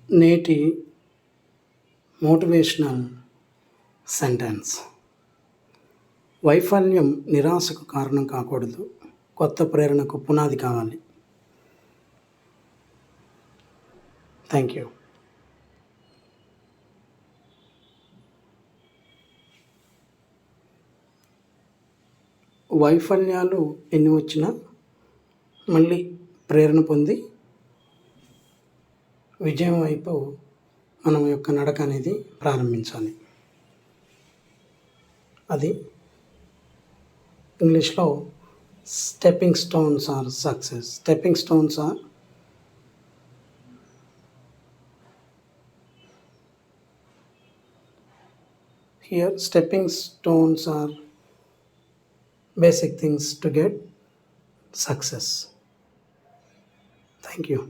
నేటి motivational sentence: వైఫల్యం నిరాశకు కారణం కాకూడదు, కొత్త ప్రేరణకు పునాది కావాలి. Thank you. వైఫల్యాలు ఎన్ని వచ్చినా మళ్ళీ ప్రేరణ పొంది విజయం వైపు మనం యొక్క నడక అనేది ప్రారంభించాలి. అది ఇంగ్లీష్లో stepping stones are success. Stepping stones are stepping stones are basic things to get success. Thank you.